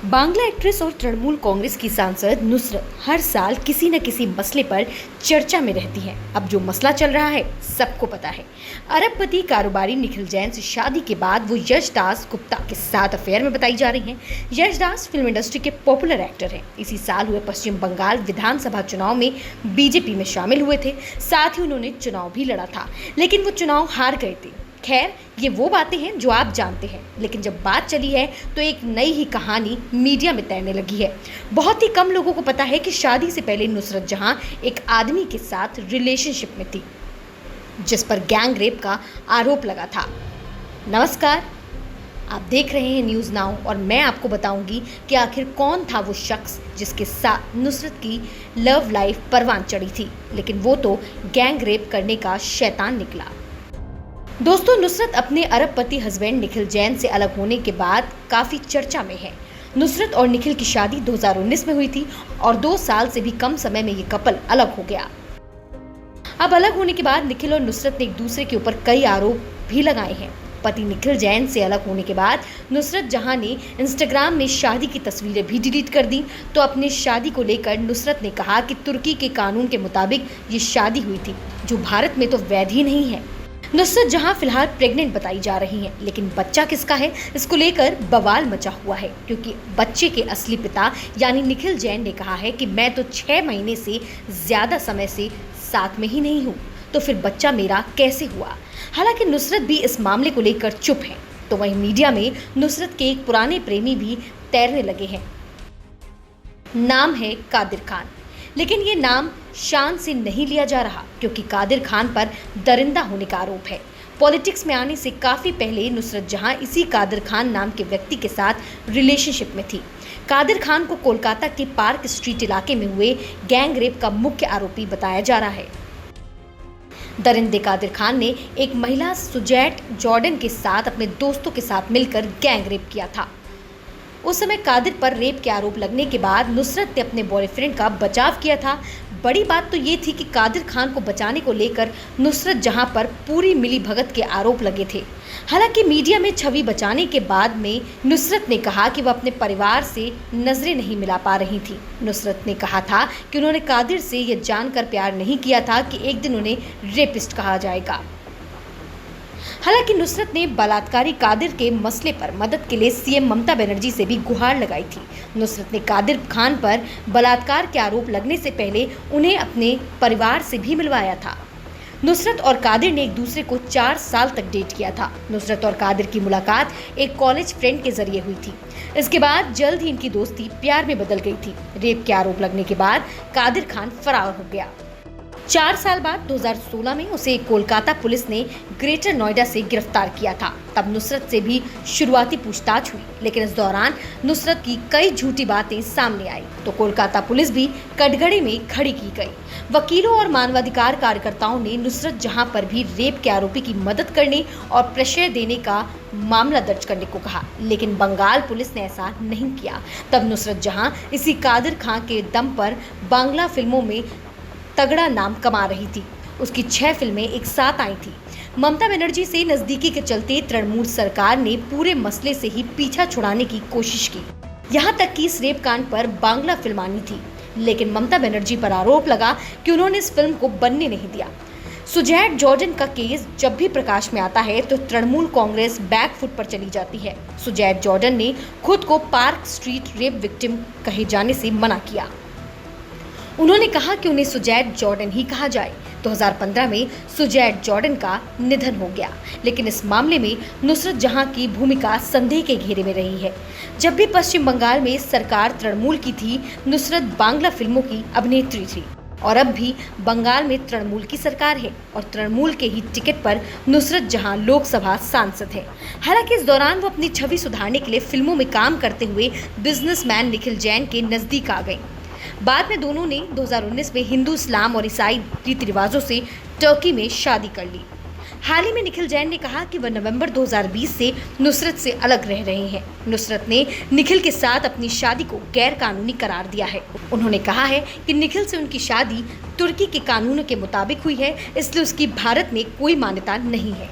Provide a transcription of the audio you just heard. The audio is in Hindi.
बांग्ला एक्ट्रेस और तृणमूल कांग्रेस की सांसद नुसरत हर साल किसी न किसी मसले पर चर्चा में रहती हैं। अब जो मसला चल रहा है सबको पता है। अरबपति कारोबारी निखिल जैन से शादी के बाद वो यश दास गुप्ता के साथ अफेयर में बताई जा रही हैं। यश दास फिल्म इंडस्ट्री के पॉपुलर एक्टर हैं। इसी साल हुए पश्चिम बंगाल विधानसभा चुनाव में बीजेपी में शामिल हुए थे। साथ ही उन्होंने चुनाव भी लड़ा था, लेकिन वो चुनाव हार गए थे। खैर, ये वो बातें हैं जो आप जानते हैं, लेकिन जब बात चली है तो एक नई ही कहानी मीडिया में तैरने लगी है। बहुत ही कम लोगों को पता है कि शादी से पहले नुसरत जहां एक आदमी के साथ रिलेशनशिप में थी, जिस पर गैंग रेप का आरोप लगा था। नमस्कार, आप देख रहे हैं न्यूज़ नाउ और मैं आपको बताऊंगी कि आखिर कौन था वो शख्स जिसके साथ नुसरत की लव लाइफ परवान चढ़ी थी, लेकिन वो तो गैंग रेप करने का शैतान निकला। दोस्तों, नुसरत अपने अरबपति हस्बैंड निखिल जैन से अलग होने के बाद काफ़ी चर्चा में है। नुसरत और निखिल की शादी 2019 में हुई थी और 2 साल से भी कम समय में ये कपल अलग हो गया। अब अलग होने के बाद निखिल और नुसरत ने एक दूसरे के ऊपर कई आरोप भी लगाए हैं। पति निखिल जैन से अलग होने के बाद नुसरत जहां ने इंस्टाग्राम में शादी की तस्वीरें भी डिलीट कर दी, तो अपनी शादी को लेकर नुसरत ने कहा कि तुर्की के कानून के मुताबिक ये शादी हुई थी, जो भारत में तो वैध ही नहीं है। नुसरत जहां फिलहाल प्रेग्नेंट बताई जा रही हैं, लेकिन बच्चा किसका है इसको लेकर बवाल मचा हुआ है, क्योंकि बच्चे के असली पिता यानी निखिल जैन ने कहा है कि मैं तो 6 महीने से ज़्यादा समय से साथ में ही नहीं हूँ, तो फिर बच्चा मेरा कैसे हुआ। हालांकि नुसरत भी इस मामले को लेकर चुप है, तो वहीं मीडिया में नुसरत के एक पुराने प्रेमी भी तैरने लगे हैं। नाम है कादिर खान, लेकिन ये नाम शान से नहीं लिया जा रहा, क्योंकि कादिर खान पर दरिंदा होने का आरोप है। पॉलिटिक्स में आने से काफ़ी पहले नुसरत जहां इसी कादिर खान नाम के व्यक्ति के साथ रिलेशनशिप में थी। कादिर खान को कोलकाता के पार्क स्ट्रीट इलाके में हुए गैंग रेप का मुख्य आरोपी बताया जा रहा है। दरिंदे कादिर खान ने एक महिला सुजैट जॉर्डन के साथ अपने दोस्तों के साथ मिलकर गैंग रेप किया था। उस समय कादिर पर रेप के आरोप लगने के बाद नुसरत ने अपने बॉयफ्रेंड का बचाव किया था। बड़ी बात तो ये थी कि कादिर खान को बचाने को लेकर नुसरत जहां पर पूरी मिली भगत के आरोप लगे थे। हालांकि मीडिया में छवि बचाने के बाद में नुसरत ने कहा कि वह अपने परिवार से नजरें नहीं मिला पा रही थी। नुसरत ने कहा था कि उन्होंने कादिर से यह जानकर प्यार नहीं किया था कि एक दिन उन्हें रेपिस्ट कहा जाएगा। हालांकि नुसरत ने बलात्कारी कादिर के मसले पर मदद के लिए सीएम ममता बनर्जी से भी गुहार लगाई थी। नुसरत ने कादिर खान पर बलात्कार के आरोप लगने से पहले उन्हें अपने परिवार से भी मिलवाया था। नुसरत और कादिर ने एक दूसरे को 4 साल तक डेट किया था। नुसरत और कादिर की मुलाकात एक कॉलेज फ्रेंड के जरिए हुई थी। इसके बाद जल्द ही इनकी दोस्ती प्यार में बदल गई थी। रेप के आरोप लगने के बाद कादिर खान फरार हो गया। 4 साल बाद 2016 में उसे कोलकाता पुलिस ने ग्रेटर नोएडा से गिरफ्तार किया था। तब नुसरत से भी शुरुआती पूछताछ हुई, लेकिन इस दौरान नुसरत की कई झूठी बातें सामने आई, तो कोलकाता पुलिस भी कटघरे में खड़ी की गई। वकीलों और मानवाधिकार कार्यकर्ताओं ने नुसरत जहां पर भी रेप के आरोपी की मदद करने और प्रश्रय देने का मामला दर्ज करने को कहा, लेकिन बंगाल पुलिस ने ऐसा नहीं किया। तब नुसरत जहां इसी कादिर खान के दम पर बांग्ला फिल्मों में तगड़ा नाम कमा रही थी। उसकी 6 फिल्में एक साथ आई थी। ममता बनर्जी से नज़दीकी के चलते तृणमूल सरकार ने पूरे मसले से ही पीछा छुड़ाने की कोशिश की। यहाँ तक कि इस रेप कांड पर बांग्ला फिल्म आनी थी, लेकिन ममता बनर्जी पर आरोप लगा कि उन्होंने इस फिल्म को बनने नहीं दिया। सुजैट जॉर्डन का केस जब भी प्रकाश में आता है तो तृणमूल कांग्रेस बैकफुट पर चली जाती है। सुजैट जॉर्डन ने खुद को पार्क स्ट्रीट रेप विक्टिम कहे जाने से मना किया। उन्होंने कहा कि उन्हें सुजैट जॉर्डन ही कहा जाए। 2015 में सुजैट जॉर्डन का निधन हो गया, लेकिन इस मामले में नुसरत जहां की भूमिका संदेह के घेरे में रही है। जब भी पश्चिम बंगाल में सरकार तृणमूल की थी, नुसरत बांग्ला फिल्मों की अभिनेत्री थी, और अब भी बंगाल में तृणमूल की सरकार है और तृणमूल के ही टिकट पर नुसरत जहां लोकसभा सांसद है। हालांकि इस दौरान वो अपनी छवि सुधारने के लिए फिल्मों में काम करते हुए बिजनेसमैन निखिल जैन के नज़दीक आ गई। बाद में दोनों ने 2019 में हिंदू, इस्लाम और ईसाई रीति रिवाजों से टर्की में शादी कर ली। हाल ही में निखिल जैन ने कहा कि वह नवंबर 2020 से नुसरत से अलग रह रहे हैं। नुसरत ने निखिल के साथ अपनी शादी को गैर कानूनी करार दिया है। उन्होंने कहा है कि निखिल से उनकी शादी तुर्की के कानूनों के मुताबिक हुई है, इसलिए उसकी भारत में कोई मान्यता नहीं है।